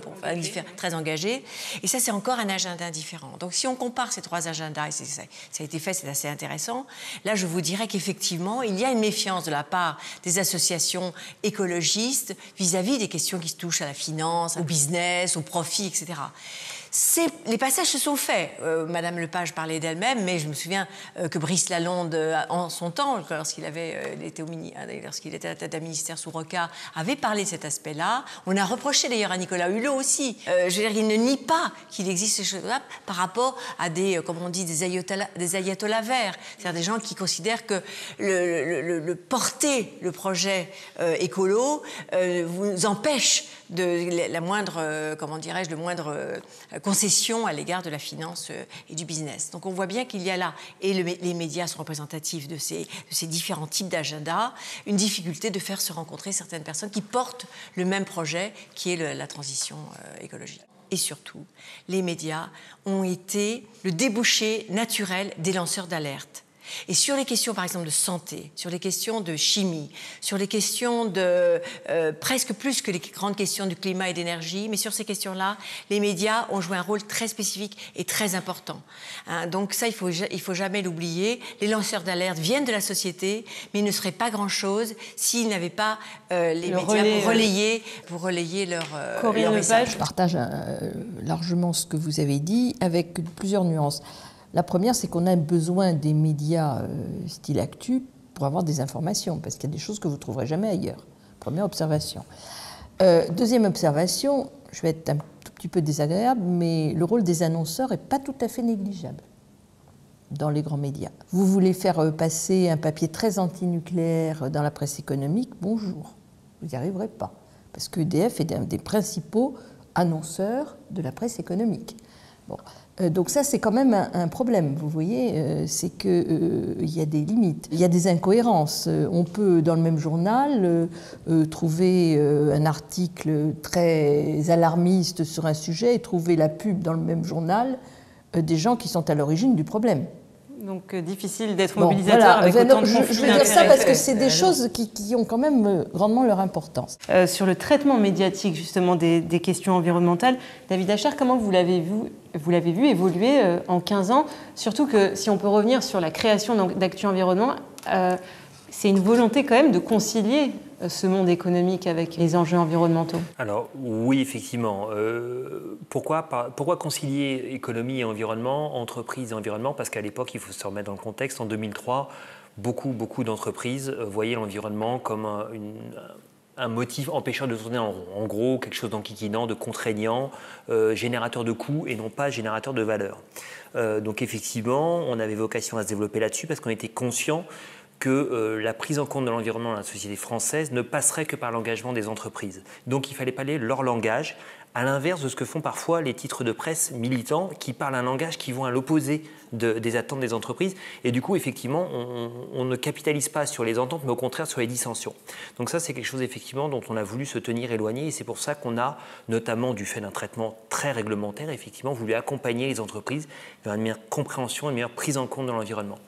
très engagés. Et ça, c'est encore un agenda différent. Donc, si on compare ces 3 agendas, et ça a été fait, c'est assez intéressant. Là, je vous dirais qu'effectivement, il y a une méfiance de la part des associations écologistes vis-à-vis des questions qui se touchent à la finance, au business, au profit, etc. Les passages se sont faits. Madame Lepage parlait d'elle-même, mais je me souviens que Brice Lalonde, en son temps, lorsqu'il était à la tête d'un ministère sous Rocard, avait parlé de cet aspect-là. On a reproché d'ailleurs à Nicolas Hulot aussi. Je veux dire, il ne nie pas qu'il existe ces choses-là par rapport à comme on dit, des ayatollahs verts. C'est-à-dire des gens qui considèrent que porter le projet écolo vous empêche de la moindre, concession à l'égard de la finance et du business. Donc on voit bien qu'il y a là, et les médias sont représentatifs de ces différents types d'agendas, une difficulté de faire se rencontrer certaines personnes qui portent le même projet qui est la transition écologique. Et surtout, les médias ont été le débouché naturel des lanceurs d'alerte. Et sur les questions, par exemple, de santé, sur les questions de chimie, sur les questions de presque plus que les grandes questions du climat et d'énergie, mais sur ces questions-là, les médias ont joué un rôle très spécifique et très important. Hein, donc ça, il faut jamais l'oublier. Les lanceurs d'alerte viennent de la société, mais ils ne seraient pas grand-chose s'ils n'avaient pas les médias pour relayer leur message. Je partage largement ce que vous avez dit, avec plusieurs nuances. La première, c'est qu'on a besoin des médias style Actu pour avoir des informations, parce qu'il y a des choses que vous ne trouverez jamais ailleurs. Première observation. Deuxième observation, je vais être un tout petit peu désagréable, mais le rôle des annonceurs n'est pas tout à fait négligeable dans les grands médias. Vous voulez faire passer un papier très antinucléaire dans la presse économique, bonjour, vous n'y arriverez pas, parce que EDF est un des principaux annonceurs de la presse économique. Bon. Donc ça, c'est quand même un problème, vous voyez, c'est qu'il y a des limites, il y a des incohérences. On peut, dans le même journal, trouver un article très alarmiste sur un sujet et trouver la pub dans le même journal des gens qui sont à l'origine du problème. Donc difficile d'être mobilisateur avec autant de conflits. Je veux dire ça parce que c'est des choses qui ont quand même grandement leur importance. Sur le traitement médiatique justement des questions environnementales, David Achard, comment vous l'avez vu évoluer en 15 ans? Surtout que si on peut revenir sur la création d'Actu Environnement, c'est une volonté quand même de concilier ce monde économique avec les enjeux environnementaux. Alors oui, effectivement. Pourquoi concilier économie et environnement, entreprise et environnement? Parce qu'à l'époque, il faut se remettre dans le contexte, en 2003, beaucoup d'entreprises voyaient l'environnement comme un motif empêcheur de tourner en rond. En gros, quelque chose d'enquiquinant, de contraignant, générateur de coûts et non pas générateur de valeur. Donc effectivement, on avait vocation à se développer là-dessus parce qu'on était conscient que la prise en compte de l'environnement dans la société française ne passerait que par l'engagement des entreprises. Donc il fallait parler leur langage, à l'inverse de ce que font parfois les titres de presse militants qui parlent un langage qui vont à l'opposé des attentes des entreprises. Et du coup, effectivement, on ne capitalise pas sur les ententes, mais au contraire sur les dissensions. Donc ça, c'est quelque chose effectivement dont on a voulu se tenir éloigné. Et c'est pour ça qu'on a, notamment du fait d'un traitement très réglementaire, effectivement, voulu accompagner les entreprises vers une meilleure compréhension, une meilleure prise en compte de l'environnement.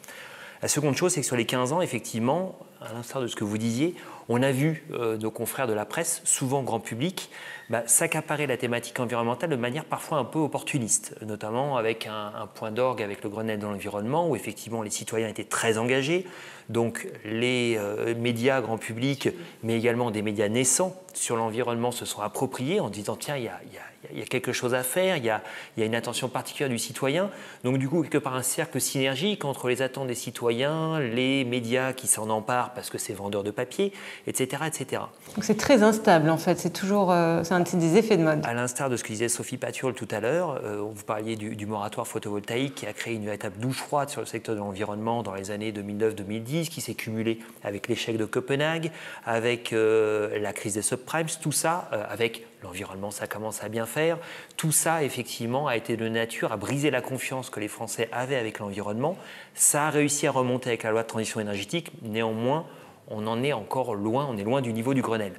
La seconde chose, c'est que sur les 15 ans, effectivement, à l'instar de ce que vous disiez, on a vu nos confrères de la presse, souvent grand public, s'accaparer la thématique environnementale de manière parfois un peu opportuniste, notamment avec un point d'orgue avec le Grenelle de l'environnement, où effectivement les citoyens étaient très engagés. Donc les médias grand public, mais également des médias naissants sur l'environnement se sont appropriés en disant « tiens, il y il y a quelque chose à faire, il y a une attention particulière du citoyen. Donc du coup, quelque part un cercle synergique entre les attentes des citoyens, les médias qui s'en emparent parce que c'est vendeur de papier, etc. etc. Donc c'est très instable en fait, c'est toujours c'est des effets de mode. À l'instar de ce que disait Sophie Patureul tout à l'heure, vous parliez du moratoire photovoltaïque qui a créé une véritable douche froide sur le secteur de l'environnement dans les années 2009-2010, qui s'est cumulé avec l'échec de Copenhague, avec la crise des subprimes, tout ça, avec l'environnement, ça commence à bien faire. Tout ça, effectivement, a été de nature à briser la confiance que les Français avaient avec l'environnement. Ça a réussi à remonter avec la loi de transition énergétique. Néanmoins, on en est encore loin, on est loin du niveau du Grenelle.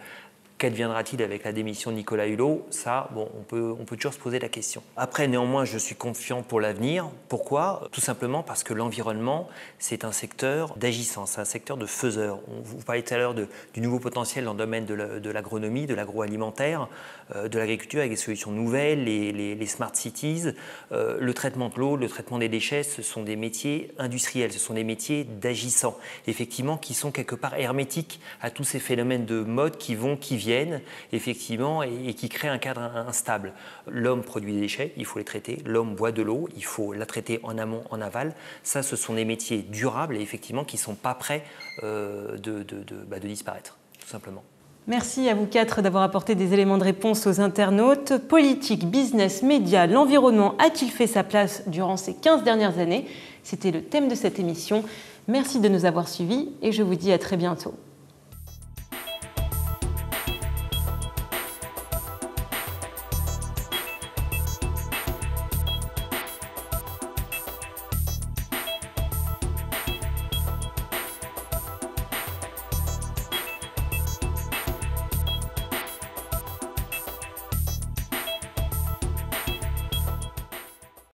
Qu'adviendra-t-il avec la démission de Nicolas Hulot? Ça, bon, on peut toujours se poser la question. Après, néanmoins, je suis confiant pour l'avenir. Pourquoi? Tout simplement parce que l'environnement, c'est un secteur d'agissant, c'est un secteur de faiseur. Vous parliez tout à l'heure du nouveau potentiel dans le domaine de l'agronomie, de l'agroalimentaire, de l'agriculture avec des solutions nouvelles, les smart cities. Le traitement de l'eau, le traitement des déchets, ce sont des métiers industriels, ce sont des métiers d'agissants, effectivement, qui sont quelque part hermétiques à tous ces phénomènes de mode qui viennent, effectivement, et qui créent un cadre instable. L'homme produit des déchets, il faut les traiter. L'homme boit de l'eau, il faut la traiter en amont, en aval. Ça, ce sont des métiers durables et effectivement qui ne sont pas prêts de disparaître, tout simplement. Merci à vous quatre d'avoir apporté des éléments de réponse aux internautes. Politique, business, médias, l'environnement a-t-il fait sa place durant ces 15 dernières années? C'était le thème de cette émission. Merci de nous avoir suivis et je vous dis à très bientôt.